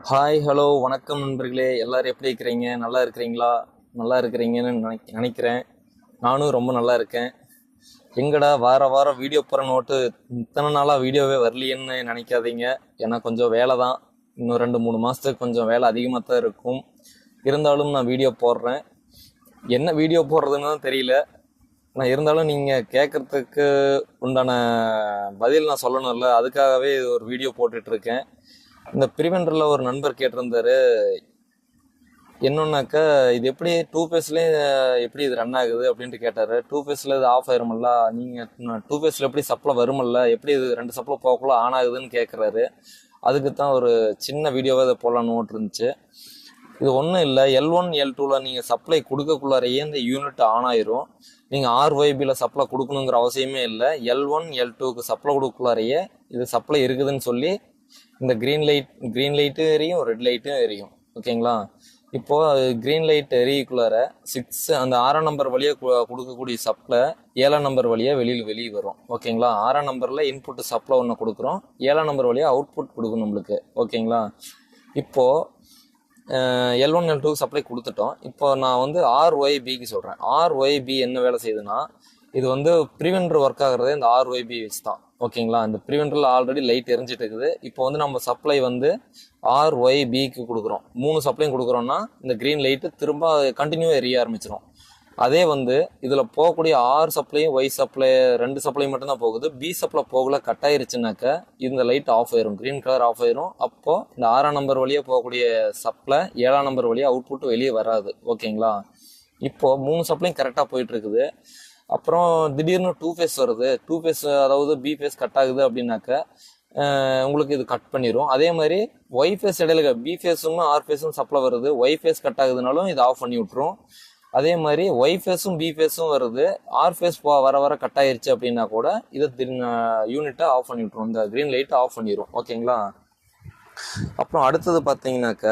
Hi hello வணக்கம் நண்பர்களே, எல்லாரும் எப்படி இருக்கிறீங்க? நல்லா இருக்கிறீங்களா? நல்லா இருக்கிறீங்கன்னு நினைக்கிறேன். நானும் ரொம்ப நல்லா இருக்கேன். எங்கடா வார வாரம் வீடியோ போகிற நோட்டு இத்தனை நாளாக வீடியோவே வரலையேன்னு நினைக்காதீங்க. ஏன்னா கொஞ்சம் வேலை தான். இன்னும் 2-3 மாதத்துக்கு கொஞ்சம் வேலை அதிகமாக தான் இருக்கும். இருந்தாலும் நான் வீடியோ போடுறேன். என்ன வீடியோ போடுறதுன்னு தான் தெரியல. நான் இருந்தாலும் நீங்கள் கேட்குறதுக்கு உண்டான பதில் நான் சொல்லணும்ல, அதுக்காகவே ஒரு வீடியோ போட்டுட்ருக்கேன். இந்த ப்ரிவெண்டரில் ஒரு நண்பர் கேட்டிருந்தாரு, என்னன்னாக்கா இது எப்படி டூ ஃபேஸ்லேயே எப்படி இது ரன் ஆகுது அப்படின்ட்டு கேட்டார். டூ ஃபேஸில் இது ஆஃப் ஆயிருமில்ல, நீங்கள் டூ ஃபேஸில் எப்படி சப்ளை வருமில்ல, எப்படி இது 2 சப்ளை போகக்குள்ள ஆன் ஆகுதுன்னு கேட்குறாரு. அதுக்கு தான் ஒரு சின்ன வீடியோவை இதை போடலான்னு இருந்துச்சு. இது ஒன்றும் இல்லை, L1 L2வில் நீங்கள் சப்ளை கொடுக்கக்குள்ளாரையே இந்த யூனிட் ஆன் ஆயிரும். நீங்கள் RYBயில் சப்ளை கொடுக்கணுங்கிற அவசியமே இல்லை. L1 L2க்கு சப்ளை கொடுக்கக்குள்ளாரையே இது சப்ளை இருக்குதுன்னு சொல்லி இந்த க்ரீன் லைட்டும் எரியும், ரெட் லைட்டும் எரியும். ஓகேங்களா? இப்போ க்ரீன் லைட் எரியுக்குள்ளார 6 அந்த 6 நம்பர் வழியாக கொடுக்கக்கூடிய சப்ளை 7 நம்பர் வழியாக வெளியே வரும். ஓகேங்களா? 6 நம்பரில் இன்புட் சப்ளை ஒன்று கொடுக்குறோம், 7 நம்பர் வழியாக அவுட்புட் கொடுக்கும் நம்மளுக்கு. ஓகேங்களா? இப்போது L1 L2 சப்ளை கொடுத்துட்டோம். இப்போ நான் வந்து RYBக்கு சொல்கிறேன். RYB என்ன வேலை செய்யுதுன்னா, இது வந்து ப்ரிவெண்டர் ஒர்க் ஆகுறதே இந்த RYB வச்சு தான். ஓகேங்களா? இந்த ப்ரிவெண்டரில் ஆல்ரெடி லைட் எரிஞ்சிட்டு இருக்குது. இப்போ வந்து நம்ம சப்ளை வந்து RYBக்கு கொடுக்குறோம். 3 சப்ளையும் கொடுக்குறோம்னா இந்த க்ரீன் லைட்டு திரும்ப கண்டினியூவாக எரிய ஆரம்பிச்சிடும். அதே வந்து இதில் போகக்கூடிய R சப்ளையும் Y சப்ளை 2 சப்ளையும் மட்டும்தான் போகுது. B சப்ளை போகல, கட் ஆயிருச்சுனாக்க இந்த லைட் ஆஃப் ஆயிரும், க்ரீன் கலர் ஆஃப் ஆயிரும். அப்போது இந்த 6 நம்பர் வழியாக போகக்கூடிய சப்ளை 7 நம்பர் வழியாக அவுட்புட் வெளியே வராது. ஓகேங்களா? இப்போது 3 சப்ளையும் கரெக்டாக போயிட்டு இருக்குது. அப்புறம் திடீர்னு 2 ஃபேஸ் வருது. 2 ஃபேஸ் அதாவது B ஃபேஸ் கட் ஆகுது அப்படின்னாக்க உங்களுக்கு இது கட் பண்ணிடும். அதே மாதிரி ஒய் ஃபேஸ் இடையில B ஃபேஸும் R ஃபேஸும் சப்ளை வருது, ஒய் ஃபேஸ் கட் ஆகுதுனாலும் இது ஆஃப் பண்ணி விட்டுரும். அதே மாதிரி ஒய் ஃபேஸும் B ஃபேஸும் வருது, R ஃபேஸ் வர கட் ஆயிருச்சு அப்படின்னா கூட இதை யூனிட்டை ஆஃப் பண்ணி விட்டுரும், இந்த க்ரீன் லைட்டை ஆஃப் பண்ணிடும். ஓகேங்களா? அப்புறம் அடுத்தது பார்த்தீங்கன்னாக்க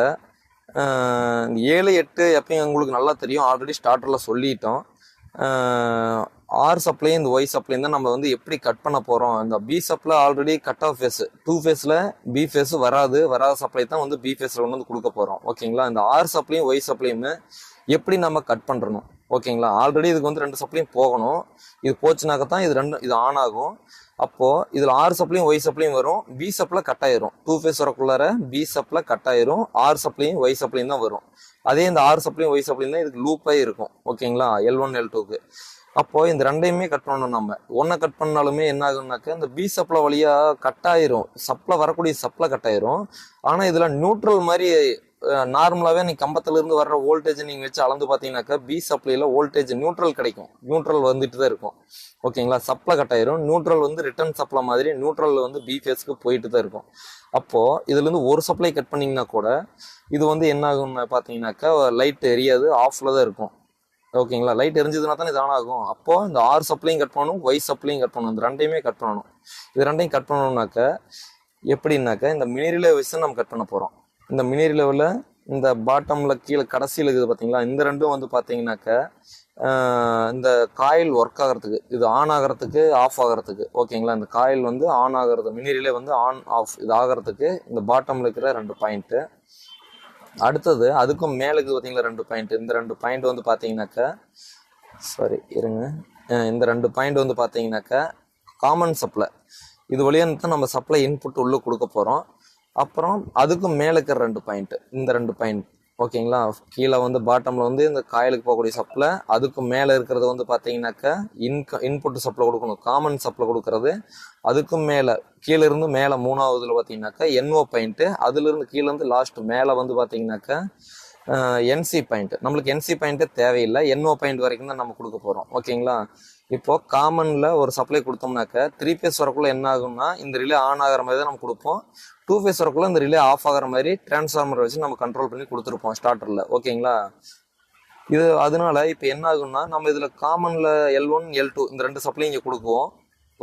7, 8 எப்பயும் உங்களுக்கு நல்லா தெரியும், ஆல்ரெடி ஸ்டார்டரில் சொல்லிட்டோம். ஆர் சப்ளையும் இந்த ஒய் சப்ளையும் தான் நம்ம வந்து எப்படி கட் பண்ண போகிறோம். இந்த B supply already cut off phase, 2 ஃபேஸில் B ஃபேஸு வராத சப்ளை தான் வந்து B ஃபேஸில் கொண்டு வந்து கொடுக்க போகிறோம். ஓகேங்களா? இந்த ஆர் சப்ளையும் ஒய் சப்ளையுமே எப்படி நம்ம கட் பண்ணுறணும். ஓகேங்களா? ஆல்ரெடி இதுக்கு வந்து 2 சப்ளையும் போகணும். இது போச்சுனாக்க தான் இது ஆன் ஆகும். அப்போது இதில் ஆர் சப்ளையும் ஒய் சப்ளையும் வரும், B சப்ளை கட் ஆயிரும். 2 ஃபேஸ் வரக்குள்ளார B சப்ளை கட் ஆயிரும், ஆர் சப்ளையும் ஒய் சப்ளையும் தான் வரும். அதே இந்த ஆர் சப்ளையும் ஒய் சப்ளையும் தான் இதுக்கு லூப்பாக இருக்கும். ஓகேங்களா? L1 L2க்கு. அப்போ இந்த ரெண்டையுமே கட் பண்ணணும். நம்ம ஒன்றை கட் பண்ணாலுமே என்ன ஆகும்னாக்க இந்த B சப்ளை வழியாக கட் ஆயிரும், சப்ளை வரக்கூடிய சப்ளை கட் ஆயிரும். ஆனால் இதில் நியூட்ரல் மாதிரி நார்மலாகவே நீங்கள் கம்பத்திலிருந்து வர்ற வோல்டேஜ் நீங்கள் வச்சு அளந்து பார்த்தீங்கன்னாக்கா B சப்ளையில் வோல்டேஜ் நியூட்ரல் கிடைக்கும், நியூட்ரல் வந்துட்டு தான் இருக்கும். ஓகேங்களா? சப்ளை கட் ஆயிரும், நியூட்ரல் வந்து ரிட்டர்ன் சப்ளை மாதிரி நியூட்ரல் வந்து B ஃபேஸ்க்கு போயிட்டு தான் இருக்கும். அப்போது இதுலேருந்து ஒரு சப்ளை கட் பண்ணிங்கன்னா கூட இது வந்து என்ன ஆகும்னு பார்த்தீங்கன்னாக்கா லைட் எரியாது, ஆஃபில் தான் இருக்கும். ஓகேங்களா? லைட் எரிஞ்சதுனா தான் இது ஆன் ஆகும். அப்போது இந்த ஆர் சப்ளையும் கட் பண்ணணும், ஒய் சப்ளையும் கட் பண்ணணும், இந்த ரெண்டையுமே கட் பண்ணணும். இது ரெண்டையும் கட் பண்ணணும்னாக்க எப்படின்னாக்க இந்த மினி ரிலே வச்சு நம்ம கட் பண்ண போகிறோம். இந்த மினி ரிலேவில் இந்த பாட்டமில் கீழே கடைசியில் இருக்குது பார்த்தீங்களா, இந்த ரெண்டும் வந்து பார்த்தீங்கன்னாக்க இந்த காயில் ஒர்க் ஆகிறதுக்கு, இது ஆன் ஆகிறதுக்கு ஆஃப் ஆகிறதுக்கு. ஓகேங்களா? இந்த காயில் வந்து ஆன் ஆகிறது, மினி ரிலே வந்து ஆன் ஆஃப் இது ஆகிறதுக்கு இந்த பாட்டமில் இருக்கிற 2 பாயிண்ட்டு. அடுத்தது அதுக்கும் மேலுக்கு பார்த்தீங்களா 2 பாயிண்ட், இந்த 2 பாயிண்ட் வந்து பார்த்தீங்கன்னாக்கா இந்த 2 பாயிண்ட் வந்து பார்த்தீங்கன்னாக்கா காமன் சப்ளை, இது வழியாக தான் நம்ம சப்ளை இன்புட் உள்ளே கொடுக்க போகிறோம். அப்புறம் அதுக்கும் மேலே இருக்கிற 2 பாயிண்ட், இந்த 2 பாயிண்ட். ஓகேங்களா? கீழே வந்து பாட்டமில் வந்து இந்த காயிலுக்கு போகக்கூடிய சப்ளை, அதுக்கு மேலே இருக்கிறது வந்து பார்த்தீங்கன்னாக்கா இன்புட் சப்ளை கொடுக்கணும், காமன் சப்ளை கொடுக்கறது. அதுக்கும் மேலே கீழே இருந்து மேலே 3ஆவதுல பார்த்தீங்கன்னாக்கா NO பாயிண்ட்டு, அதுலேருந்து கீழேருந்து லாஸ்ட் மேலே வந்து பார்த்தீங்கன்னாக்கா NC பாயிண்ட். நம்மளுக்கு NC பாயிண்ட்டே தேவையில்லை, NO பாயிண்ட் வரைக்கும் தான் நம்ம கொடுக்க போகிறோம். ஓகேங்களா? இப்போது காமனில் ஒரு சப்ளை கொடுத்தோம்னாக்க 3 ஃபேஸ் வரக்குள்ளே என்ன ஆகும்னா இந்த ரிலே ஆன் ஆகிற மாதிரி தான் நம்ம கொடுப்போம். 2 ஃபேஸ் வரக்குள்ளே இந்த ரிலே ஆஃப் ஆகிற மாதிரி டிரான்ஸ்ஃபார்மரை வச்சு நம்ம கண்ட்ரோல் பண்ணி கொடுத்துருப்போம் ஸ்டார்டரில். ஓகேங்களா? இது அதனால இப்போ என்ன ஆகும்னா நம்ம இதில் காமனில் L1 L2 இந்த 2 சப்ளையும் இங்கே கொடுக்குவோம்.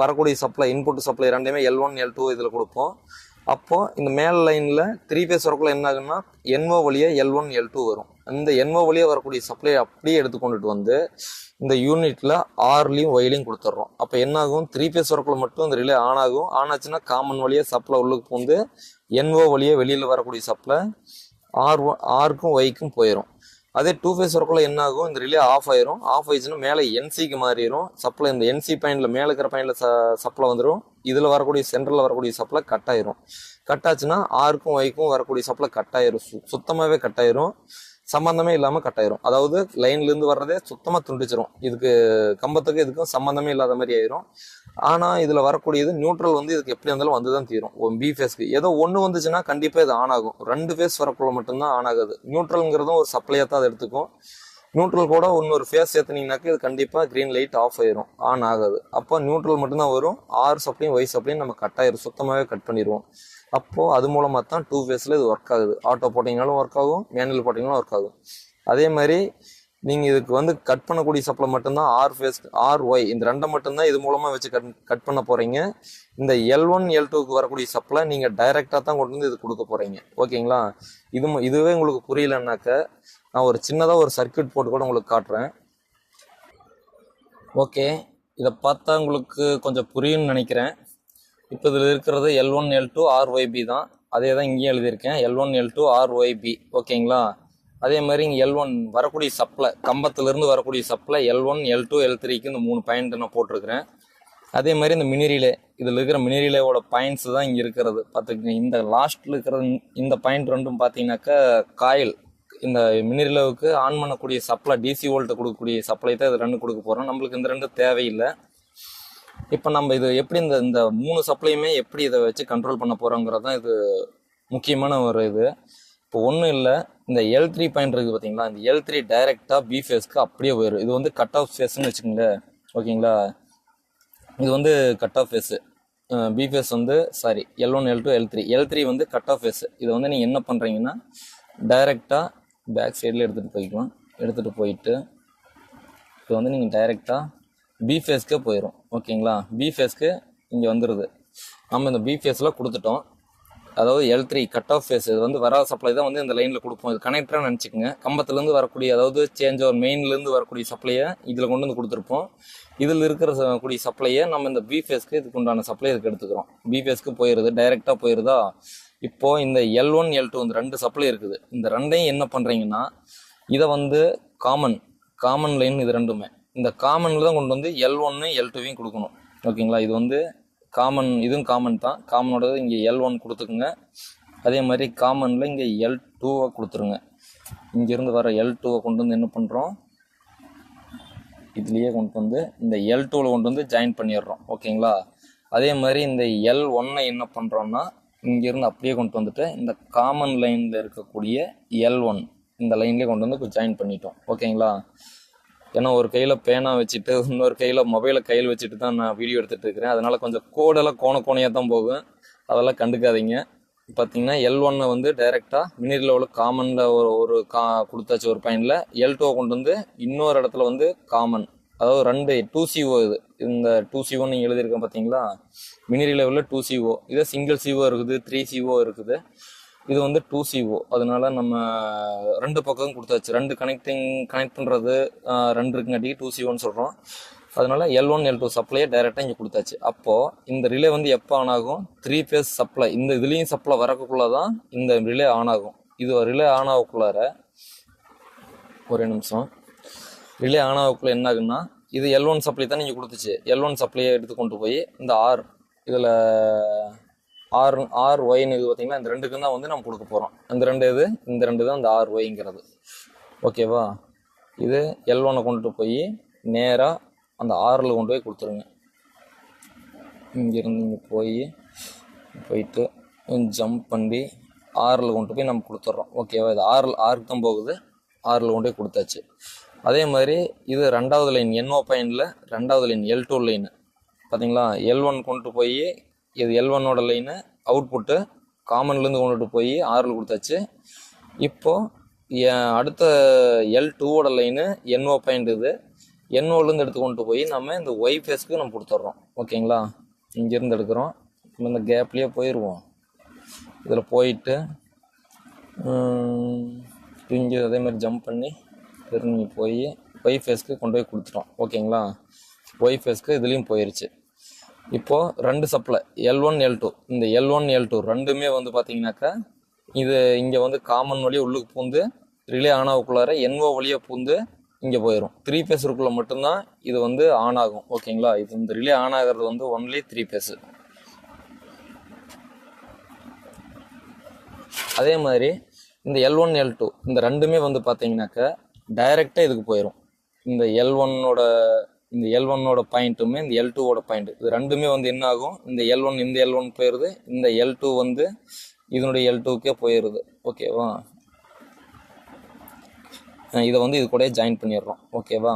வரக்கூடிய சப்ளை இன்புட் சப்ளை ரெண்டையுமே L1 L2 இதில் கொடுப்போம். அப்போது இந்த மேல் லைனில் 3 ஃபேஸ் வரக்குள்ள என்ன ஆகுன்னா NO வழியாக L1 L2 வரும். அந்த NO வழியாக வரக்கூடிய சப்ளை அப்படியே எடுத்து கொண்டுட்டு வந்து இந்த யூனிட்டில் ஆர்லையும் ஒய்லையும் கொடுத்துட்றோம். அப்போ என்ன ஆகும், 3 ஃபேஸ் வரக்குள்ள மட்டும் இந்த ரிலே ஆன் ஆகும். ஆன் ஆச்சுன்னா காமன் வழியாக சப்ளை உள்ளுக்கு வந்து NO வழியே வெளியில் வரக்கூடிய சப்ளை ஆருக்கும் ஒய்க்கும் போயிடும். அதே டூ ஃபேஸ் வரக்குள்ள என்ன ஆகும், இந்த ரிலே ஆஃப் ஆயிரும். ஆஃப் ஆயிடுச்சுன்னா மேலே NCக்கு மாறிடும் சப்ளை. இந்த NC பாயிண்ட்ல மேலே இருக்கிற பாயிண்ட்ல சப்ளை வந்துடும். இதில் வரக்கூடிய சென்டரில் வரக்கூடிய சப்ளை கட் ஆயிரும். கட் ஆச்சுன்னா ஆருக்கும் ஒய்க்கும் வரக்கூடிய சப்ளை கட் ஆயிரும். சுத்தமாகவே கட் ஆயிரும். சம்பந்தமே இல்லாமல் கட் ஆயிரும். அதாவது லைன்லேருந்து வர்றதே சுத்தமாக துண்டிச்சிரும். இதுக்கு கம்பத்துக்கு இதுக்கும் சம்பந்தமே இல்லாத மாதிரி ஆயிரும். ஆனால் இதில் வரக்கூடியது நியூட்ரல் வந்து இதுக்கு எப்படி இருந்தாலும் வந்து தான் தீரும். பி ஃபேஸ்க்கு ஏதோ ஒன்று வந்துச்சுன்னா கண்டிப்பாக இது ஆன் ஆகும். 2 ஃபேஸ் வரக்குள்ள மட்டும்தான் ஆன் ஆகுது. நியூட்ரல்ங்கிறதும் ஒரு சப்ளையாக தான் அதை எடுத்துக்கும். நியூட்ரல் கூட இன்னொரு ஃபேஸ் சேர்த்துனீங்கன்னாக்க இது கண்டிப்பாக க்ரீன் லைட் ஆஃப் ஆயிரும், ஆன் ஆகாது. அப்போ நியூட்ரல் மட்டும்தான் வரும். ஆர் சப்ளையும் ஒய் சப்ளையும் நம்ம கட் ஆயிரும், சுத்தமாகவே கட் பண்ணிடுவோம். அப்போது அது மூலமாக தான் டூ ஃபேஸில் இது ஒர்க் ஆகுது. ஆட்டோ போட்டிங்கனாலும் ஒர்க் ஆகும், மேனுவல் போட்டிங்கனாலும் ஒர்க் ஆகும். அதே மாதிரி நீங்கள் இதுக்கு வந்து கட் பண்ணக்கூடிய சப்ளை மட்டும்தான் R ஒய், இந்த ரெண்டை மட்டும்தான் இது மூலமாக வச்சு கட் பண்ண போகிறீங்க. இந்த L1 L2க்கு வரக்கூடிய சப்ளை நீங்கள் டைரெக்டாக தான் கொண்டு வந்து இது கொடுக்க போகிறீங்க. ஓகேங்களா? இதுவே உங்களுக்கு புரியலன்னாக்க நான் ஒரு சின்னதாக ஒரு சர்க்யூட் போட்டு கூட உங்களுக்கு காட்டுறேன். ஓகே, இதை பார்த்தா உங்களுக்கு கொஞ்சம் புரியும்னு நினைக்கிறேன். இப்போ இதில் இருக்கிறது L1 L2 RYB தான். அதே தான் இங்கேயும் எழுதியிருக்கேன், L1 L2 RYB. ஓகேங்களா? அதே மாதிரி இங்கே L1 வரக்கூடிய சப்ளை, கம்பத்திலிருந்து வரக்கூடிய சப்ளை L1 L2 L3க்கு இந்த 3 பாயிண்ட் நான் போட்டிருக்கிறேன். அதே மாதிரி இந்த மினி ரிலே, இதில் இருக்கிற மினி ரிலேவோட பாயிண்ட்ஸ் தான் இங்கே இருக்கிறது. பார்த்துக்கங்க, இந்த லாஸ்ட்டில் இருக்கிற இந்த பாயிண்ட் ரெண்டும் பார்த்தீங்கன்னாக்கா காயில். இந்த மினி ரிலேவுக்கு ஆன் பண்ணக்கூடிய சப்ளை, டிசி வோல்ட்டை கொடுக்கக்கூடிய சப்ளை தான் இது ரெண்டு கொடுக்க போகிறோம். நம்மளுக்கு இந்த ரெண்டு தேவையில்லை. இப்போ நம்ம இது எப்படி இந்த 3 சப்ளையுமே எப்படி இதை வச்சு கண்ட்ரோல் பண்ண போகிறோங்கிறது தான் இது முக்கியமான ஒரு இது. இப்போ ஒன்றும் இல்லை, இந்த L3 பாயிண்ட் இருக்குது பார்த்தீங்களா, இந்த L3 டைரெக்டாக பி ஃபேஸ்க்கு அப்படியே போயிடும். இது வந்து கட் ஆஃப் ஃபேஸ்ன்னு வச்சுக்கோங்களேன். ஓகேங்களா? இது வந்து cut off phase. B phase வந்து L1 L2 L3 வந்து கட் ஆஃப் ஃபேஸு. இதை வந்து நீங்கள் என்ன பண்ணுறீங்கன்னா டைரெக்டாக பேக் சைடில் எடுத்துகிட்டு போயிட்டு இப்போ வந்து நீங்கள் டைரெக்டாக பி ஃபேஸ்க்கே போயிடும். ஓகேங்களா? பி ஃபேஸ்க்கு இங்கே வந்துடுது. நம்ம இந்த பி ஃபேஸில் கொடுத்துட்டோம். அதாவது L3 கட் ஆஃப் ஃபேஸ், இது வந்து வராத சப்ளை தான் வந்து இந்த லைனில் கொடுப்போம். இது கனெக்டராக நினச்சிக்கோங்க. கம்பத்துலேருந்து வரக்கூடிய, அதாவது சேஞ்ச் ஓவர் மெயின்லேருந்து வரக்கூடிய சப்ளையை இதில் கொண்டு வந்து கொடுத்துருப்போம். இதில் இருக்கிற கூடிய சப்ளையை நம்ம இந்த பி ஃபேஸ்க்கு இதுக்கு உண்டான சப்ளை இதுக்கு எடுத்துக்கிறோம். பி ஃபேஸ்க்கு போயிடுது, டைரெக்டாக போயிடுதா. இப்போது இந்த L1 L2 இந்த 2 சப்ளை இருக்குது. இந்த ரெண்டையும் என்ன பண்ணுறீங்கன்னா இதை வந்து காமன் லைன், இது ரெண்டுமே இந்த காமனில் தான் கொண்டு வந்து L1 L2வையும் கொடுக்கணும். ஓகேங்களா? இது வந்து காமன், இதுவும் காமன் தான். காமனோட இங்கே L1 கொடுத்துக்குங்க. அதே மாதிரி காமனில் இங்கே L2வை கொடுத்துருங்க. இங்கேருந்து வர L2வை கொண்டு வந்து என்ன பண்ணுறோம், இதுலேயே கொண்டு வந்து இந்த L2வில் கொண்டு வந்து ஜாயின் பண்ணிடுறோம். ஓகேங்களா? அதே மாதிரி இந்த L1ஐ என்ன பண்ணுறோன்னா இங்கேருந்து அப்படியே கொண்டு வந்துட்டு இந்த காமன் லைனில் இருக்கக்கூடிய L1 இந்த லைன்லேயே கொண்டு வந்து ஜாயின் பண்ணிட்டோம். ஓகேங்களா? ஏன்னா ஒரு கையில் பேனா வச்சுட்டு இன்னொரு கையில் மொபைலை கையில் வச்சுட்டு தான் நான் வீடியோ எடுத்துகிட்டு இருக்கிறேன். அதனால் கொஞ்சம் கோடெல்லாம் கோணையாக தான் போகும், அதெல்லாம் கண்டுக்காதீங்க. பார்த்தீங்கன்னா L1 வந்து டைரெக்டாக மினிரில் உள்ள காமனில் ஒரு கொடுத்தாச்சு ஒரு பாயிண்டில். L2வை கொண்டு வந்து இன்னொரு இடத்துல வந்து காமன், அதாவது 2 2CO. இந்த 2CO நீங்கள் எழுதியிருக்கேன் பார்த்தீங்களா, மினிரில் உள்ள 2CO. இதே சிங்கிள் CO இருக்குது, 3CO இருக்குது. இது வந்து 2CO. அதனால நம்ம 2 பக்கம் கொடுத்தாச்சு. 2 கனெக்ட் பண்ணுறது 2 இருக்குங்காட்டி 2CO சொல்கிறோம். அதனால L1 L2 சப்ளையை டைரெக்டாக இங்கே கொடுத்தாச்சு. அப்போது இந்த ரிலே வந்து எப்போ ஆன் ஆகும், 3 ஃபேஸ் சப்ளை இந்த இதுலேயும் சப்ளை வரக்குள்ளே தான் இந்த ரிலே ஆன் ஆகும். இது ரிலே ஆன் ஆகக்குள்ளார ஒரே நிமிஷம், ரிலே ஆன் ஆகக்குள்ளே என்ன ஆகுன்னா இது L1 சப்ளை தான் நீங்கள் கொடுத்துச்சு. L1 சப்ளையை எடுத்து கொண்டு போய் இந்த இதில் ஒய்னு இது பார்த்தீங்கன்னா இந்த ரெண்டுக்கு தான் வந்து நம்ம கொடுக்க போகிறோம். இந்த ரெண்டு தான் இந்த ஒய்ங்கிறது. ஓகேவா? இது L1 கொண்டுட்டு போய் நேராக அந்த ஆரில் கொண்டு போய் கொடுத்துருங்க. இங்கேருந்து இங்கே போயிட்டு ஜம்ப் பண்ணி ஆரில் கொண்டு போய் நம்ம கொடுத்துட்றோம். ஓகேவா? இது ஆருக்கு தான் போகுது. ஆரில் கொண்டு போய் கொடுத்தாச்சு. அதே மாதிரி இது 2வது லைன் NO பாயிண்டில் 2வது லைன் L2 லைனு பார்த்தீங்களா, L1 கொண்டு போய் இது L1ஓட லைனு அவுட்புட்டு காமன்லேருந்து கொண்டுட்டு போய் ஆரில் கொடுத்தாச்சு. இப்போது அடுத்த L2ஓட லைனு NO பாயிண்ட், இது NOலேருந்து எடுத்து கொண்டு போய் நம்ம இந்த ஒய் ஃபேஸ்க்கு நம்ம கொடுத்துட்றோம். ஓகேங்களா? இங்கேருந்து எடுக்கிறோம். நம்ம இந்த கேப்லேயே போயிடுவோம். இதில் போயிட்டு இங்கே அதே மாதிரி ஜம்ப் பண்ணி திரும்பி போய் ஒய் ஃபேஸ்க்கு கொண்டு போய் கொடுத்துட்டோம். ஓகேங்களா? ஒய் ஃபேஸ்க்கு இதுலேயும் போயிடுச்சு. இப்போ ரெண்டு சப்ளை L1 L2, இந்த L1 L2 ரெண்டுமே வந்து பார்த்தீங்கன்னாக்கா இது இங்கே வந்து காமன் வழியாக உள்ளுக்கு பூந்து ரிலே ஆன் ஆகக்குள்ளார NO வழியாக பூந்து இங்கே போயிடும். 3 phase இருக்குள்ள மட்டும்தான் இது வந்து ஆன் ஆகும். ஓகேங்களா, இது இந்த ரிலே ஆன் ஆகிறது வந்து ஒன்லி 3 phase. அதே மாதிரி இந்த L1 L2 இந்த ரெண்டுமே வந்து பார்த்தீங்கன்னாக்கா டைரெக்டாக இதுக்கு போயிடும். இந்த L1ஓட பாயிண்ட்டுமே இந்த L2ஓட பாயிண்ட் இது ரெண்டுமே வந்து என்ன ஆகும், இந்த L1 இந்த L1 போயிடுது, இந்த L2 வந்து இதனுடைய L2க்கே போயிடுது. ஓகேவா, இதை வந்து இது கூட ஜாயின் பண்ணிடுறோம். ஓகேவா,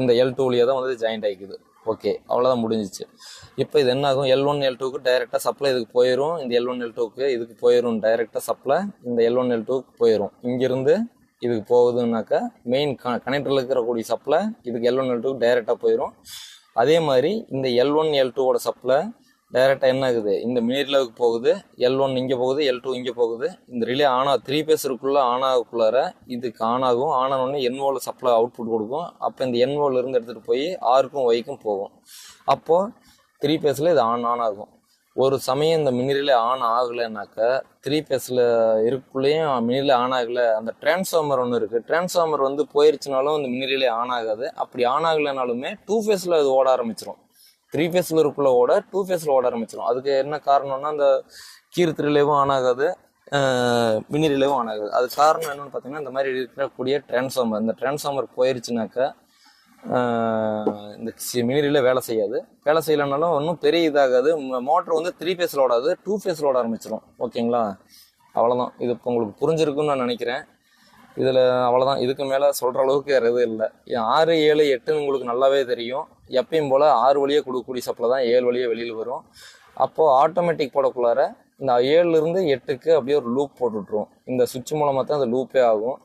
இந்த L2 வழியாக தான் வந்து ஜாயிண்ட் ஆகிக்குது. ஓகே, அவ்வளோதான் முடிஞ்சிச்சு. இப்போ இது என்ன ஆகும், L1 L2க்கு டைரெக்டாக சப்ளை இதுக்கு போயிடும். இந்த L1 L2க்கு இதுக்கு போயிடும் டைரெக்டாக சப்ளை இந்த L1 L2க்கு போயிடும். இங்கிருந்து இதுக்கு போகுதுன்னாக்கா மெயின் கனெக்டரில் இருக்கக்கூடிய சப்ளை இதுக்கு L1 L2க்கு டைரெக்டாக போயிடும். அதே மாதிரி இந்த L1 L2ஓட சப்ளை டைரெக்டாக என்ன ஆகுது, இந்த மினிரிலவுக்கு போகுது. L1 இங்கே போகுது, L2 இங்கே போகுது. இந்த ரிலே ஆனா 3 phase இருக்குள்ள ஆன் ஆகக்குள்ளார இதுக்கு ஆன் ஆகும். ஆன் ஆனோடனே NOவில் சப்ளை அவுட்புட் கொடுக்கும். அப்போ இந்த NOவில் இருந்து எடுத்துகிட்டு போய் ஆருக்கும் ஒய்க்கும் போகும். அப்போது 3 phaseல இது ஆன் ஆகும். ஒரு சமயம் இந்த மினிரிலே ஆன் ஆகலைன்னாக்கா 3 phaseல இருக்குள்ளேயும் மினிரிலே ஆன் ஆகலை, அந்த டிரான்ஸ்ஃபார்மர் ஒன்று இருக்குது, டிரான்ஸ்ஃபார்மர் வந்து போயிருச்சுனாலும் இந்த மினிரிலே ஆன் ஆகாது. அப்படி ஆன் ஆகலைனாலுமே 2 phaseல அது ஓட ஆரம்பிச்சிடும். 3 phaseல இருக்குள்ள ஓட 2 phaseல ஓட ஆரம்பிச்சிடும். அதுக்கு என்ன காரணம்னா அந்த கீர்த்து ரிலேவும் ஆன் ஆகாது, மினி ரிலேவும் ஆன் ஆகாது. அது காரணம் என்னன்னு பார்த்தீங்கன்னா இந்த மாதிரி இருக்கக்கூடிய டிரான்ஸ்ஃபார்மர், இந்த டிரான்ஸ்ஃபார்மர் போயிருச்சுனாக்கா இந்த மினி ரிலே வேலை செய்யாது. வேலை செய்யலைனாலும் ஒன்றும் பெரிய இதாகாது. மோட்டர் வந்து 3 phaseல ஓடாது, 2 phaseல ஓட ஆரம்பிச்சிடும். ஓகேங்களா, அவ்வளோதான். இது இப்போ உங்களுக்கு புரிஞ்சிருக்குன்னு நான் நினைக்கிறேன். இதில் அவ்வளோதான், இதுக்கு மேலே சொல்கிற அளவுக்கு வேறு எதுவும் இல்லை. 6, 7, 8 உங்களுக்கு நல்லாவே தெரியும். எப்பயும் போல் 6 வழியாக கொடுக்கக்கூடிய சப்ளை தான் 7 வழியாக வெளியில் வரும். அப்போது ஆட்டோமேட்டிக் போடக்குள்ளார இந்த 7லேருந்து 8க்கு அப்படியே ஒரு லூப் போட்டுவிட்ருவோம். இந்த சுவிட்ச் மூலமாக தான் அந்த லூப்பே ஆகும்.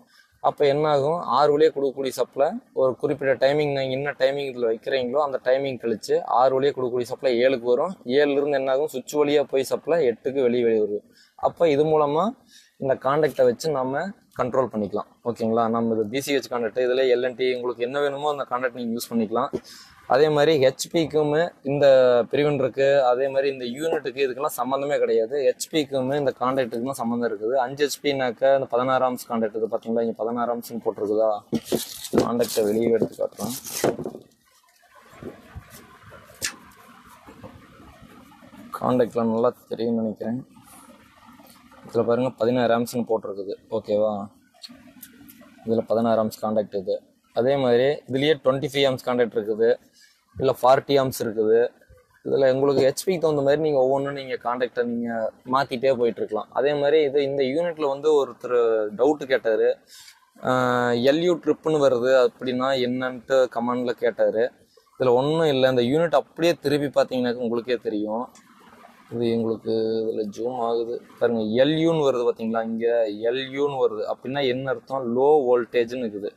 அப்போ என்ன ஆகும், 6 வழியாக கொடுக்கக்கூடிய சப்ளை ஒரு குறிப்பிட்ட டைமிங் நீங்கள் என்ன டைமிங் இதில் வைக்கிறீங்களோ அந்த டைமிங் கழிச்சு 6 வழியாக கொடுக்கக்கூடிய சப்ளை 7க்கு வரும். 7லேருந்து என்ன ஆகும், சுவிட்ச் வழியாக போய் சப்ளை 8க்கு வெளியே வரும். அப்போ இது மூலமாக இந்த காண்டாக்டை வச்சு நம்ம கண்ட்ரோல் பண்ணிக்கலாம். ஓகேங்களா, நம்ம இது BCH காண்டாக்ட், இதில் LNT உங்களுக்கு என்ன வேணுமோ அந்த காண்டாக்ட் நீங்கள் யூஸ் பண்ணிக்கலாம். அதே மாதிரி ஹெச்பிக்குமே இந்த பிரிவெண்டருக்கு, அதே மாதிரி இந்த யூனிட்டுக்கு இதுக்கெல்லாம் சம்மந்தமே கிடையாது. ஹெச்பிக்குமே இந்த காண்டாக்டுக்கு தான் சம்மந்தம் இருக்குது. 5 HP இந்த 16 ஆம்ஸ் காண்டாக்ட் இது பார்த்தீங்களா, இங்கே 16 ஆம்ஸ்ன்னு போட்டிருக்குதா, காண்டாக்டை வெளியே எடுத்து காட்டுறோம். காண்டாக்ட்லாம் நல்லா தெரியும்னு நினைக்கிறேன். இதில் பாருங்கள் 16 ஆம்ஸ்ன்னு போட்டிருக்குது. ஓகேவா, இதில் 16 ஆம்ஸ் காண்டாக்ட் இது. அதே மாதிரி இதுலேயே 25 ஆம்ஸ் காண்டாக்ட் இருக்குது, இல்லை 40 ஆம்ஸ் இருக்குது. இதில் உங்களுக்கு ஹெச்பிக்கு தகுந்த மாதிரி நீங்கள் ஒவ்வொன்றும் நீங்கள் காண்டாக்டை நீங்கள் மாற்றிட்டே போயிட்டுருக்கலாம். அதே மாதிரி இந்த யூனிட்டில் வந்து ஒருத்தர் டவுட்டு கேட்டார், LU ட்ரிப்புன்னு வருது அப்படின்னா என்னன்ட்டு கமெண்டில் கேட்டார். இதில் ஒன்றும் இல்லை, இந்த யூனிட் அப்படியே திருப்பி பார்த்தீங்கன்னாக்க உங்களுக்கே தெரியும். இது எங்களுக்கு இதில் ஜூம் ஆகுது பாருங்கள், LUன்னு வருது பார்த்தீங்களா, இங்கே LUன்னு வருது அப்படின்னா என்ன அர்த்தம், லோ வோல்டேஜ்னு இருக்குது.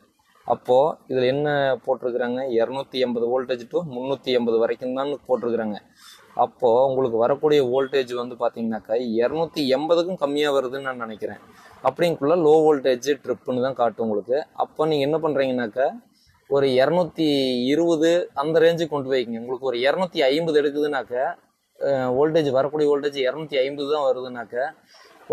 அப்போது இதில் என்ன போட்டிருக்கிறாங்க, 280 வோல்டேஜ் டு 380 வரைக்கும் தான் போட்டிருக்கிறாங்க. அப்போது உங்களுக்கு வரக்கூடிய வோல்டேஜ் வந்து பார்த்தீங்கன்னாக்கா 280க்கும் கம்மியாக வருதுன்னு நான் நினைக்கிறேன். அப்படிங்குள்ள லோ வோல்டேஜ் ட்ரிப்புன்னு தான் காட்டும் உங்களுக்கு. அப்போ நீங்கள் என்ன பண்ணுறீங்கன்னாக்கா ஒரு 220 அந்த ரேஞ்சுக்கு கொண்டு போய்க்கிங்க. உங்களுக்கு ஒரு 250 எடுக்குதுனாக்கா வோல்டேஜ் வரக்கூடிய வோல்டேஜ் 250 தான் வருதுனாக்கா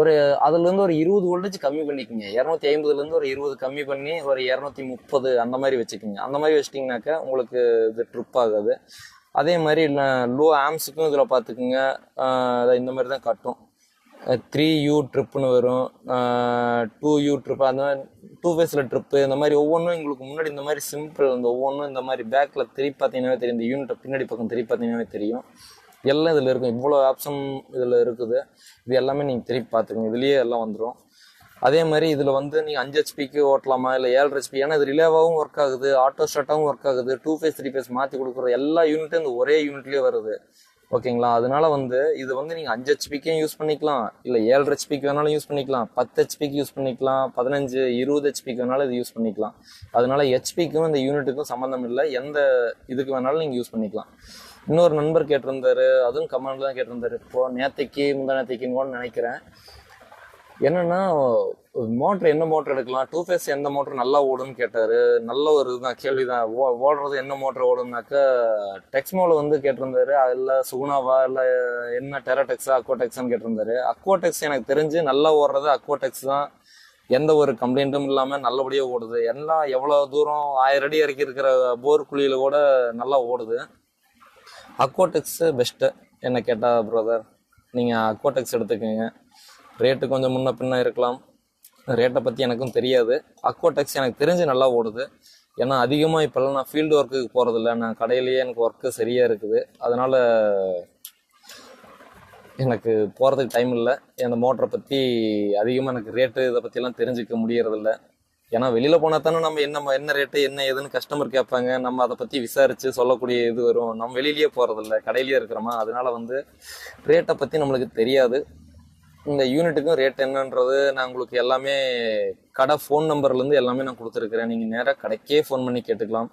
ஒரு அதுலேருந்து ஒரு 20 வோல்டேஜ் கம்மி பண்ணிக்கோங்க. 250லேருந்து ஒரு 20 கம்மி பண்ணி ஒரு 230 அந்த மாதிரி வச்சுக்கோங்க. அந்த மாதிரி வச்சிட்டிங்கனாக்கா உங்களுக்கு இது ட்ரிப் ஆகாது. அதே மாதிரி லோ ஆம்ஸுக்கும் இதில் பார்த்துக்குங்க, இந்த மாதிரி தான் காட்டும். 3U ட்ரிப்புன்னு வரும், 2U ட்ரிப்பு, அந்த மாதிரி 2 phase ட்ரிப்பு, இந்த மாதிரி ஒவ்வொன்றும் உங்களுக்கு முன்னாடி இந்த மாதிரி சிம்பிள், இந்த ஒவ்வொன்றும் இந்த மாதிரி பேக்கில் திருப்பி பார்த்தீங்கன்னாவே தெரியும். இந்த யூனிட்டை பின்னாடி பக்கம் திருப்பி பார்த்தீங்கன்னாவே தெரியும். எல்லாம் இதில் இருக்கும், இவ்வளோ ஆப்ஷன் இதில் இருக்குது. இது எல்லாமே நீங்கள் திருப்பி பார்த்துக்கோங்க, இதுலேயே எல்லாம் வந்துடும். அதே மாதிரி இதில் வந்து நீங்கள் 5 HPக்கு ஓட்டலாமா இல்லை 7 HP, ஏன்னா இது ரிலேவாகவும் ஒர்க் ஆகுது, ஆட்டோ ஸ்டார்ட்டாகவும் ஒர்க் ஆகுது, 2 phase 3 phase மாற்றி கொடுக்குற எல்லா யூனிட்டும் இந்த ஒரே யூனிட்லேயே வருது. ஓகேங்களா, அதனால வந்து இது வந்து நீங்கள் 5 HPக்கும் யூஸ் பண்ணிக்கலாம், இல்லை 7 HPக்கு வேணாலும் யூஸ் பண்ணிக்கலாம், 10 HPக்கு யூஸ் பண்ணிக்கலாம், 15, 20 HPக்கு வேணாலும் இது யூஸ் பண்ணிக்கலாம். அதனால HPக்கும் இந்த யூனிட்டுக்கும் சம்மந்தம் இல்லை, எந்த இதுக்கு வேணாலும் நீங்கள் யூஸ் பண்ணிக்கலாம். இன்னொரு நண்பர் கேட்டிருந்தாரு, அதுவும் கமெண்ட்ல தான் கேட்டிருந்தாரு. இப்போ நேத்தைக்கு முந்தா நேத்தைக்குன்னு கூட நினைக்கிறேன், என்னன்னா மோட்டர் என்ன மோட்டர் எடுக்கலாம், டூ ஃபேஸ் எந்த மோட்டர் நல்லா ஓடுன்னு கேட்டாரு. நல்ல ஒரு இதுதான் கேள்விதான். ஓடுறது என்ன மோட்டர் ஓடுனாக்க டெக்ஸ்மோல வந்து கேட்டிருந்தாரு. அதில் சுகுணாவா இல்லை என்ன டெராடெக்ஸா அக்வாடெக்ஸான்னு கேட்டிருந்தாரு. அக்வாடெக்ஸ் எனக்கு தெரிஞ்சு நல்லா ஓடுறது அக்வாடெக்ஸ் தான். எந்த ஒரு கம்ப்ளைண்ட்டும் இல்லாம நல்லபடியா ஓடுது. எல்லாம் எவ்வளவு தூரம் 1000 அடி இறக்கி இருக்கிற போர் குழியில கூட நல்லா ஓடுது. அக்வாடெக்ஸ் பெஸ்ட்டு என்ன கேட்டா பிரதர். நீங்க அக்வாடெக்ஸ் எடுத்துக்கோங்க. ரேட்டு கொஞ்சம் முன்ன பின்ன இருக்கலாம், ரேட்டை பற்றி எனக்கும் தெரியாது. அக்வாடெக்ஸ் எனக்கு தெரிஞ்சு நல்லா ஓடுது. ஏன்னா அதிகமாக இப்போல்லாம் நான் ஃபீல்டு ஒர்க்குக்கு போகிறதில்ல, நான் கடையிலேயே எனக்கு ஒர்க்கு சரியாக இருக்குது. அதனால் எனக்கு போகிறதுக்கு டைம் இல்லை. அந்த மோட்டரை பற்றி அதிகமாக எனக்கு ரேட்டு இதை பற்றிலாம் தெரிஞ்சுக்க முடியறதில்ல. ஏன்னா வெளியில் போனால் தானே நம்ம என்ன ரேட்டு என்ன ஏதுன்னு கஸ்டமர் கேட்பாங்க. நம்ம அதை பற்றி விசாரித்து சொல்லக்கூடிய இது வரும். நம்ம வெளியிலேயே போகிறதில்ல, கடையிலேயே இருக்கிறோமா. அதனால வந்து ரேட்டை பற்றி நம்மளுக்கு தெரியாது. இந்த யூனிட்டுக்கும் ரேட் என்னன்றது நான் உங்களுக்கு எல்லாமே கடை ஃபோன் நம்பர்லேருந்து எல்லாமே நான் கொடுத்துருக்குறேன். நீங்கள் நேராக கடைக்கே ஃபோன் பண்ணி கேட்டுக்கலாம்.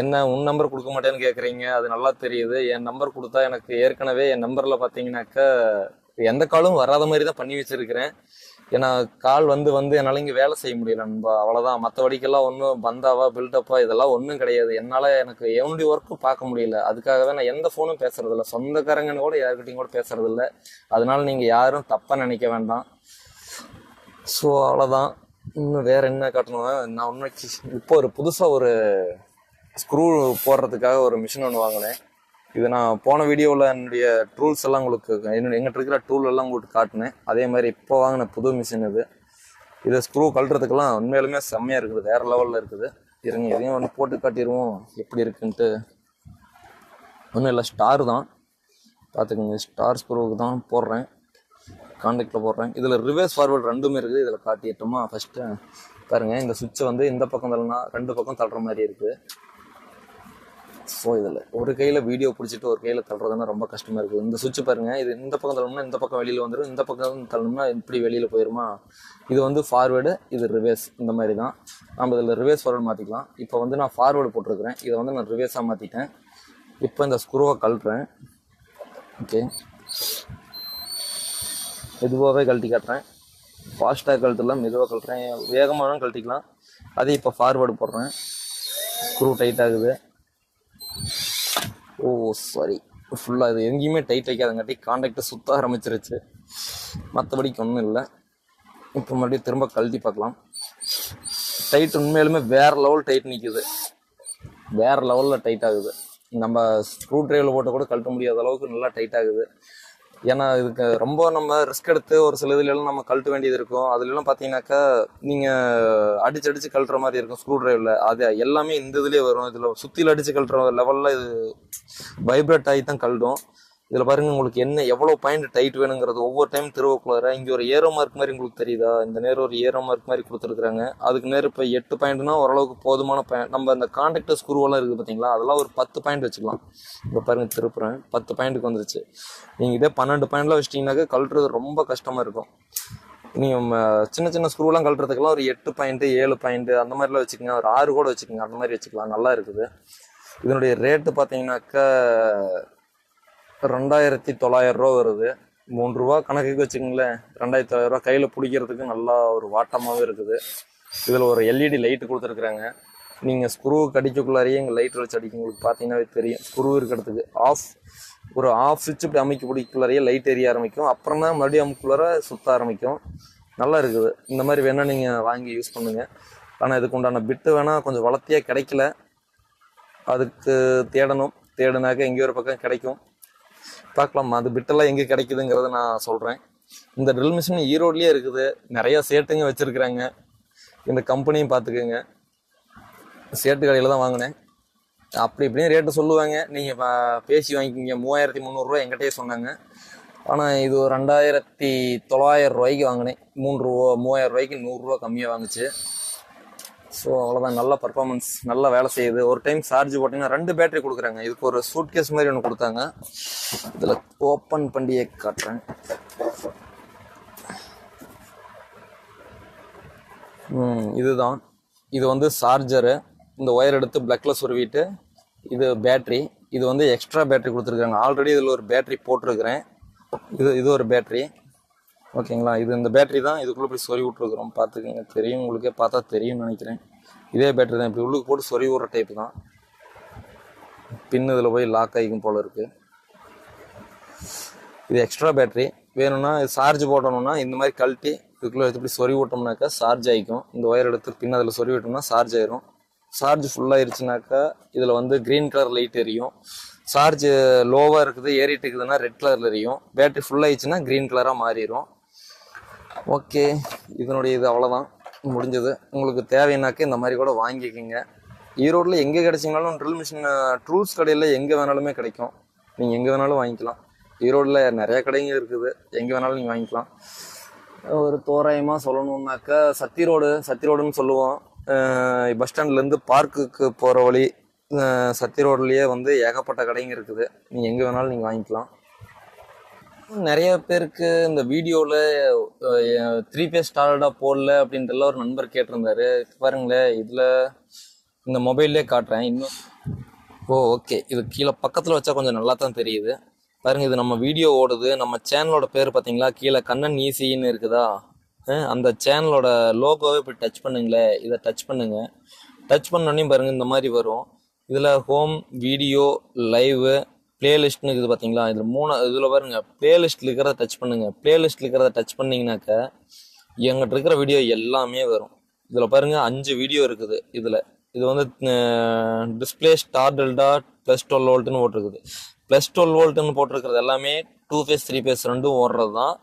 என்ன உன் நம்பர் கொடுக்க மாட்டேன்னு கேட்குறீங்க, அது நல்லா தெரியுது. என் நம்பர் கொடுத்தா எனக்கு ஏற்கனவே என் நம்பரில் பார்த்தீங்கன்னாக்கா எந்த காலும் வராத மாதிரி தான் பண்ணி வச்சுருக்கிறேன். ஏன்னா கால் வந்து என்னால் இங்கே வேலை செய்ய முடியல நண்பா, அவ்வளோதான். மற்றபடிக்கெல்லாம் ஒன்றும் பந்தாவா பில்டப்பா இதெல்லாம் ஒன்றும் கிடையாது. என்னால் எனக்கு என்னுடைய ஒர்க்கும் பார்க்க முடியல. அதுக்காகவே நான் எந்த ஃபோனும் பேசுறதில்ல, சொந்தக்காரங்கன்னு கூட யாருக்கிட்டையும் கூட பேசுறதில்ல. அதனால நீங்கள் யாரும் தப்பாக நினைக்க வேண்டாம். ஸோ அவ்வளோதான். இன்னும் வேற என்ன காட்டணும், நான் இன்னைக்கு இப்போ ஒரு புதுசாக ஒரு ஸ்க்ரூ போடுறதுக்காக ஒரு மிஷின் ஒன்று வாங்கினேன். இது நான் போன வீடியோவில் என்னுடைய டூல்ஸ் எல்லாம் உங்களுக்கு எங்கிட்ட இருக்கிற டூல் எல்லாம் உங்களுக்கு காட்டினேன். அதே மாதிரி இப்போ வாங்கின புது மிஷின் இது. இதை ஸ்க்ரூ கழட்டுறதுக்கெல்லாம் உண்மையிலுமே செம்மையாக இருக்குது, வேறு லெவலில் இருக்குது. இருங்க எதையும் ஒன்று போட்டு காட்டிடுவோம் எப்படி இருக்குன்ட்டு. ஒன்றும் இல்லை, ஸ்டார் தான் பார்த்துக்கோங்க. ஸ்டார் ஸ்க்ரூவுக்கு தான் போடுறேன், கான்டாக்டில் போடுறேன். இதில் ரிவர்ஸ் ஃபார்வர்டு ரெண்டுமே இருக்குது. இதில் காட்டிட்டோமா ஃபஸ்ட்டு பாருங்கள். இந்த சுவிட்சை வந்து இந்த பக்கம் தள்ளனா 2 பக்கம் தள்ளுற மாதிரி இருக்குது. ஸோ இதில் ஒரு கையில் வீடியோ பிடிச்சிட்டு ஒரு கையில் தள்ளுறதுன்னா ரொம்ப கஷ்டமாக இருக்குது. இந்த சுவிட்ச் பாருங்கள், இது இந்த பக்கம் தள்ளணும்னா இந்த பக்கம் வெளியில் வந்துடும், இந்த பக்கம் தள்ளணும்னா இப்படி வெளியில் போயிடுமா. இது வந்து ஃபார்வேர்டு, இது ரிவர்ஸ். இந்த மாதிரி தான் நம்ம இதில் ரிவர்ஸ் ஃபார்வர்டு மாற்றிக்கலாம். இப்போ வந்து நான் ஃபார்வேர்டு போட்டிருக்கிறேன், இதை வந்து நான் ரிவர்ஸாக மாற்றிட்டேன். இப்போ இந்த ஸ்க்ரூவை கழட்டுறேன். ஓகே, மெதுவாகவே கழட்டி காட்டுறேன். ஃபாஸ்ட்டாக கழட்டலாம், மெதுவாக கழட்டுறேன். வேகமானும் கழட்டிக்கலாம். அதே இப்போ ஃபார்வேர்டு போடுறேன். ஸ்க்ரூ டைட் ஆகுது. ஓ சாரி, ஃபுல்லாக இது எங்கேயுமே டைட் வைக்காதங்காட்டி கான்டாக்டை சுற்ற ஆரம்பிச்சிருச்சு. மற்றபடிக்கு ஒன்றும் இல்லை. இப்போ மறுபடியும் திரும்ப கழட்டி பார்க்கலாம். டைட் உண்மையிலுமே வேறு லெவல் டைட் நிற்குது, வேறு லெவலில் டைட் ஆகுது. நம்ம ஸ்க்ரூ ட்ரைவில் போட்டு கூட கழட்ட முடியாத அளவுக்கு நல்லா டைட் ஆகுது. ஏன்னா இதுக்கு ரொம்ப நம்ம ரிஸ்க் எடுத்து ஒரு சில இதுலாம் நம்ம கழட்ட வேண்டியது இருக்கும். அதுலலாம் பார்த்தீங்கன்னாக்கா நீங்கள் அடிச்சு கழட்டுற மாதிரி இருக்கும் ஸ்க்ரூ ட்ரைவில். அது எல்லாமே இந்த இதுலேயே வரும். இதில் சுற்றியில் அடித்து கழட்டுற லெவலில் இது வைப்ரேட் ஆகி தான் கழட்டும். இதில் பாருங்கள், உங்களுக்கு என்ன எவ்வளோ பாயிண்ட் டைட் வேணுங்கிறது ஒவ்வொரு டைம் திருவக்குள்ளார. இங்கே ஒரு ஏரோ மார்க் மாதிரி உங்களுக்கு தெரியுதா, இந்த நேரம் ஒரு ஏரோ மார்க் மாதிரி கொடுத்துருக்குறாங்க. அதுக்கு நேரம் இப்போ 8 பாயிண்ட்னா ஓரளவுக்கு போதுமான பாயிண்ட். நம்ம இந்த கான்டாக்டர் ஸ்க்ரூவெல்லாம் இருக்குது பார்த்தீங்களா, அதெல்லாம் ஒரு 10 பாயிண்ட் வச்சுக்கலாம். இப்போ பாருங்கள் திருப்புறேன், 10 பாயிண்ட்டுக்கு வந்துருச்சு. நீங்கள் இதே 12 பாயிண்ட்லாம் வச்சிட்டிங்கனாக்கா கழட்டுறது ரொம்ப கஷ்டமாக இருக்கும். நீங்கள் சின்ன சின்ன ஸ்க்ரூலாம் கழட்டுறதுக்கெல்லாம் ஒரு 8 பாயிண்ட்டு 7 பாயிண்ட்டு அந்த மாதிரிலாம் வச்சுக்கோங்க. ஒரு 6 கூட வச்சுக்கோங்க, அந்த மாதிரி வச்சுக்கலாம். நல்லா இருக்குது. இதனுடைய ரேட்டு பார்த்தீங்கன்னாக்கா 2900 ரூபா வருது. 3 ரூபா கணக்குக்கு வச்சுக்கோங்களேன். 2900 ரூபா கையில் பிடிக்கிறதுக்கு நல்லா ஒரு வாட்டமாகவே இருக்குது. இதில் ஒரு எல்இடி லைட்டு கொடுத்துருக்குறாங்க. நீங்கள் ஸ்க்ரூ கடிக்கக்குள்ளாரையே இங்கே லைட் வச்சு அடிக்கும். உங்களுக்கு பார்த்தீங்கன்னாவே தெரியும். ஸ்க்ரூ இருக்கிறதுக்கு ஒரு ஆஃப் சுவிட்ச் இப்படி அமைக்க பிடிக்குள்ளாரையே லைட் எரிய ஆரம்பிக்கும். அப்புறம் தான் மறுபடியும் அமுக்குள்ளார சுற்ற ஆரம்பிக்கும். நல்லா இருக்குது. இந்த மாதிரி வேணால் நீங்கள் வாங்கி யூஸ் பண்ணுங்கள். ஆனால் இதுக்கு உண்டான பிட்டு வேணால் கொஞ்சம் வளர்த்தியாக கிடைக்கல, அதுக்கு தேடினாக்க எங்கேயோ ஒரு பக்கம் கிடைக்கும். பார்க்கலாம், அது பிட்டெல்லாம் எங்கே கிடைக்குதுங்கிறத நான் சொல்கிறேன். இந்த ட்ரில் மிஷின் ஈரோட்லேயே இருக்குது. நிறையா சேட்டுங்க வச்சுருக்குறாங்க. இந்த கம்பெனியும் பார்த்துக்குங்க. சேட்டு கடையில் தான் வாங்கினேன். அப்படி இப்படின்னு ரேட்டு சொல்லுவாங்க, நீங்கள் பேசி வாங்கிக்கிங்க. 3300 என்கிட்டயே சொன்னாங்க. ஆனால் இது ஒரு 2900 ரூபாய்க்கு வாங்கினேன். 3000 ரூபாய்க்கு 100 ரூபா கம்மியாக வாங்குச்சு. ஸோ அவ்வளோதான், நல்ல பர்ஃபார்மன்ஸ், நல்லா வேலை செய்யுது. ஒரு டைம் சார்ஜ் போட்டிங்கன்னா 2 பேட்டரி கொடுக்குறாங்க. இதுக்கு ஒரு சூட் கேஸ் மாதிரி ஒன்று கொடுத்தாங்க. இதில் ஓப்பன் பண்ணியே காட்டுறேன். இதுதான், இது வந்து சார்ஜரு. இந்த ஒயர் எடுத்து பிளக்கில் சொருவிட்டு, இது பேட்ரி. இது வந்து எக்ஸ்ட்ரா பேட்டரி கொடுத்துருக்காங்க. ஆல்ரெடி இதில் ஒரு பேட்டரி போட்டிருக்கிறேன். இது ஒரு பேட்டரி. ஓகேங்களா. இது இந்த பேட்டரி தான் இதுக்குள்ளே இப்படி சொறி விட்ருக்குறோம், பார்த்துக்கோங்க. தெரியும், உங்களுக்கே பார்த்தா தெரியும்னு நினைக்கிறேன். இதே பேட்டரி தான், இப்படி உள்ளுக்கு போட்டு சொறி விட்ற டைப்பு தான். பின் இதில் போய் லாக் ஆகிக்கும் போல் இருக்குது. இது எக்ஸ்ட்ரா பேட்டரி. வேணும்னா சார்ஜ் போட்டணும்னா இந்த மாதிரி கழட்டி இதுக்குள்ளே எடுத்து இப்படி சொறி விட்டோம்னாக்கா சார்ஜ் ஆகிக்கும். இந்த ஒயர் எடுத்து பின் அதில் சொறி விட்டோம்னா சார்ஜ் ஆயிரும். சார்ஜ் ஃபுல்லாகிருச்சுனாக்கா இதில் வந்து க்ரீன் கலர் லைட் எரியும். சார்ஜ் லோவாக இருக்குது ஏறிட்டு இருக்குதுன்னா ரெட் கலரில் எரியும். பேட்டரி ஃபுல்லாகிடுச்சுன்னா க்ரீன் கலராக மாறிடும். ஓகே, இதனுடைய இது அவ்வளோதான், முடிஞ்சது. உங்களுக்கு தேவைன்னாக்க இந்த மாதிரி கூட வாங்கிக்கோங்க. ஈரோட்டில் எங்கே கிடைச்சிங்கனாலும் ட்ரில் மிஷின் டூல்ஸ் கடையில் எங்கே வேணாலுமே கிடைக்கும். நீங்கள் எங்கே வேணாலும் வாங்கிக்கலாம். ஈரோட்டில் நிறையா கடைங்க இருக்குது, எங்கே வேணாலும் நீங்கள் வாங்கிக்கலாம். ஒரு தோராயமாக சொல்லணுன்னாக்கா சத்தி ரோடுன்னு சொல்லுவோம். பஸ் ஸ்டாண்ட்லேருந்து பார்க்குக்கு போகிற வழி சத்தி ரோட்லேயே வந்து ஏகப்பட்ட கடைங்க இருக்குது. நீங்கள் எங்கே வேணாலும் நீங்கள் வாங்கிக்கலாம். நிறைய பேருக்கு இந்த வீடியோவில் 3 பேஸ் ஸ்டார்டாக போடல அப்படின்றலாம் ஒரு நண்பர் கேட்டிருந்தாரு. பாருங்களேன், இதில் இந்த மொபைல்லே காட்டுறேன் இன்னும். ஓகே, இது கீழே பக்கத்தில் வச்சா கொஞ்சம் நல்லா தான் தெரியுது. பாருங்கள், இது நம்ம வீடியோ ஓடுது. நம்ம சேனலோட பேர் பார்த்தீங்களா, கீழே கண்ணன் ஈசின்னு இருக்குதா, அந்த சேனலோட லோகோவை இப்படி டச் பண்ணுங்களேன். இதை டச் பண்ணுங்க. டச் பண்ணோன்னே பாருங்கள் இந்த மாதிரி வரும். இதில் ஹோம், வீடியோ, லைவு, பிளேலிஸ்ட்னு இருக்குது பார்த்தீங்களா. இதில் பாருங்கள் பிளேலிஸ்ட்டில் இருக்கிறத டச் பண்ணுங்கள். பிளேலிஸ்ட்டில் இருக்கிறத டச் பண்ணிங்கனாக்க எங்கிட்ட இருக்கிற வீடியோ எல்லாமே வரும். இதில் பாருங்கள் 5 வீடியோ இருக்குது. இது வந்து டிஸ்பிளே ஸ்டார் டெல்டா +12 வோல்ட்டுன்னு போட்டிருக்குது. +12 வோல்ட்டுன்னு போட்டிருக்கிறது எல்லாமே 2 ஃபேஸ் 3 ஃபேஸ் ரெண்டும் ஓடுறது தான்.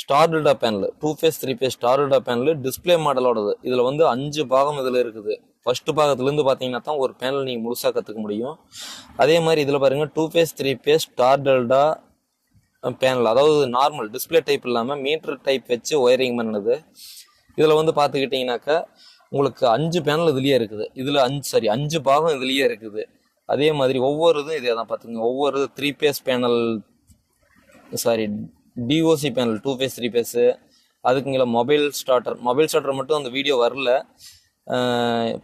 Star delta panel 2 phase 3 phase star delta panel display மாடலோடது. இதில் வந்து 5 பாகம் இதில் இருக்குது. ஃபர்ஸ்ட் பாகத்துலேருந்து பார்த்தீங்கன்னா தான் ஒரு பேனல் நீங்கள் முழுசாக கற்றுக்க முடியும். அதே மாதிரி இதில் பாருங்கள் 2 phase 3 phase star delta panel, அதாவது நார்மல் டிஸ்பிளே டைப் இல்லாமல் மீட்டர் டைப் வச்சு ஒயரிங் பண்ணது. இதில் வந்து பார்த்துக்கிட்டிங்கனாக்கா உங்களுக்கு 5 பேனல் இதுலேயே இருக்குது. இதில் 5 பாகம் இதுலேயே இருக்குது. அதே மாதிரி ஒவ்வொரு இதுவும் இதே தான் பார்த்துங்க. ஒவ்வொரு 3 phase panel, DOC panel 2 phase 3 phase. அதுக்குங்கள மொபைல் ஸ்டார்டர் மட்டும் அந்த வீடியோ வரல,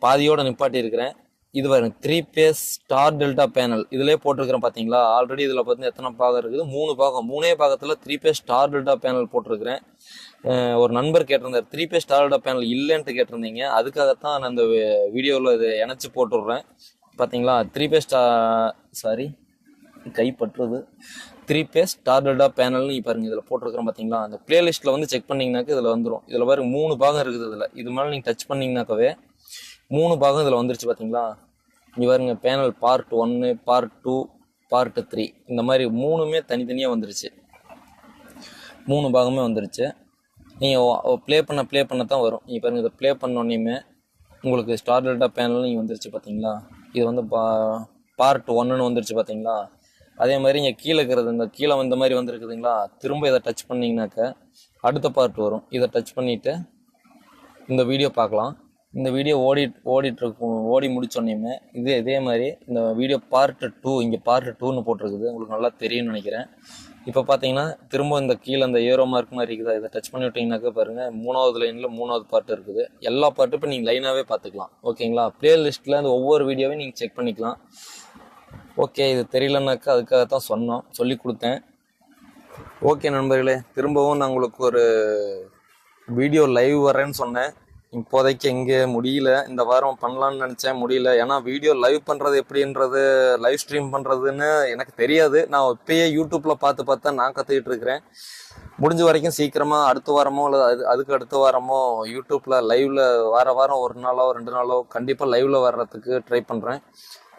பாதியோடு நிப்பாட்டி இருக்கிறேன். இது பாருங்க 3 ஃபேஸ் ஸ்டார் டெல்டா பேனல் இதிலே போட்டிருக்கிறேன் பார்த்தீங்களா. ஆல்ரெடி இதில் பார்த்து எத்தனை பாகம் இருக்குது, 3 பாகம். 3 பாகத்தில் 3 ஃபேஸ் ஸ்டார் டெல்டா பேனல் போட்டிருக்கிறேன். ஒரு நண்பர் கேட்டிருந்தார் 3 ஃபேஸ் ஸ்டார் டெல்டா பேனல் இல்லைன்ட்டு கேட்டிருந்தீங்க. அதுக்காகத்தான் நான் அந்த வீடியோவில் இது இணைச்சி போட்டுடுறேன். பார்த்தீங்களா 3 ஃபேஸ் கைப்பற்றுது 3 ஃபேஸ் ஸ்டார் டெல்டா பேனல்னு பாருங்க இதில் போட்டிருக்கிறோம் பார்த்தீங்களா. அந்த பிளேலிஸ்ட்டில் வந்து செக் பண்ணிங்கனாக்கா இதில் வந்துடும். இதில் பாருங்க 3 பாகம் இருக்குது. இது மேலே நீங்கள் டச் பண்ணிங்கனாக்கவே 3 பாகம் இதில் வந்துருச்சு பார்த்தீங்களா. இங்கே பாருங்க பேனல் பார்ட் 1, பார்ட் 2, பார்ட் 3 இந்த மாதிரி 3மே தனித்தனியாக வந்துருச்சு. 3 பாகமே வந்துருச்சு. நீங்கள் ப்ளே பண்ண தான் வரும். நீங்கள் பாருங்கள் இதை ப்ளே பண்ணோன்னே உங்களுக்கு ஸ்டார் டெல்டா பேனல் நீங்கள் வந்துருச்சு பார்த்தீங்களா. இது வந்து பார்ட் 1ன்னு வந்துருச்சு பார்த்தீங்களா. அதே மாதிரி இங்கே கீழே இருக்கிறது இந்த கீழே இந்த மாதிரி வந்துருக்குதுங்களா. திரும்ப இதை டச் பண்ணிங்கனாக்க அடுத்த பார்ட் வரும். இதை டச் பண்ணிவிட்டு இந்த வீடியோ பார்க்கலாம். இந்த வீடியோ ஓடி முடிச்சோன்னே இதே மாதிரி இந்த வீடியோ பார்ட் 2 இங்கே பார்ட் 2ன்னு போட்டிருக்குது. உங்களுக்கு நல்லா தெரியும்னு நினைக்கிறேன். இப்போ பார்த்தீங்கன்னா திரும்ப இந்த கீழே இந்த ஏரோ மார்க் மாதிரி இருக்குதா, இதை டச் பண்ணி விட்டிங்கனாக்கா பாருங்கள் 3வது லைனில் 3வது பார்ட் இருக்குது. எல்லா பார்ட்டும் இப்போ நீங்கள் லைனாகவே பார்த்துக்கலாம். ஓகேங்களா. பிளேலிஸ்ட்டில் அந்த ஒவ்வொரு வீடியோவையும் நீங்கள் செக் பண்ணிக்கலாம். ஓகே, இது தெரியலனாக்கா அதுக்காகத்தான் சொல்லி கொடுத்தேன். ஓகே நண்பர்களே, திரும்பவும் நான் உங்களுக்கு ஒரு வீடியோ லைவ் வரேன்னு சொன்னேன். இப்போதைக்கு எங்கே முடியல. இந்த வாரம் பண்ணலான்னு நினச்சேன், முடியல. ஏன்னா வீடியோ லைவ் பண்ணுறது எப்படின்றது, லைவ் ஸ்ட்ரீம் பண்ணுறதுன்னு எனக்கு தெரியாது. நான் இப்பயே யூடியூப்பில் பார்த்து நான் கற்றுக்கிட்டு இருக்கிறேன். முடிஞ்ச வரைக்கும் சீக்கிரமாக அடுத்த வாரமோ இல்லை அதுக்கு அடுத்த வாரமோ யூடியூப்பில் லைவில் வாரம் 1 நாளோ 2 நாளோ கண்டிப்பாக லைவில் வர்றதுக்கு ட்ரை பண்ணுறேன்.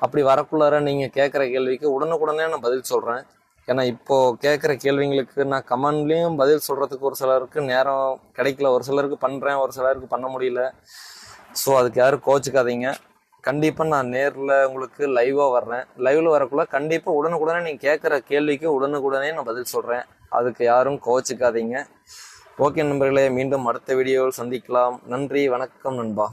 அப்படி வரக்குள்ளார நீங்கள் கேட்குற கேள்விக்கு உடனுக்குடனே நான் பதில் சொல்கிறேன். ஏன்னா இப்போது கேட்குற கேள்விங்களுக்கு நான் கமெண்ட்லேயும் பதில் சொல்கிறதுக்கு ஒரு சிலருக்கு நேரம் கிடைக்கல, ஒரு சிலருக்கு பண்ணுறேன், ஒரு சிலருக்கு பண்ண முடியல. ஸோ அதுக்கு யாரும் கோச்சிக்காதீங்க. கண்டிப்பாக நான் நேரில் உங்களுக்கு லைவாக வர்றேன். லைவில் வரக்குள்ள கண்டிப்பாக உடனுக்குடனே நீங்கள் கேட்குற கேள்விக்கு உடனுக்குடனே நான் பதில் சொல்கிறேன். அதுக்கு யாரும் கோச்சிக்காதீங்க. ஓகே நண்பர்களே, மீண்டும் அடுத்த வீடியோவில் சந்திக்கலாம். நன்றி, வணக்கம் நண்பா.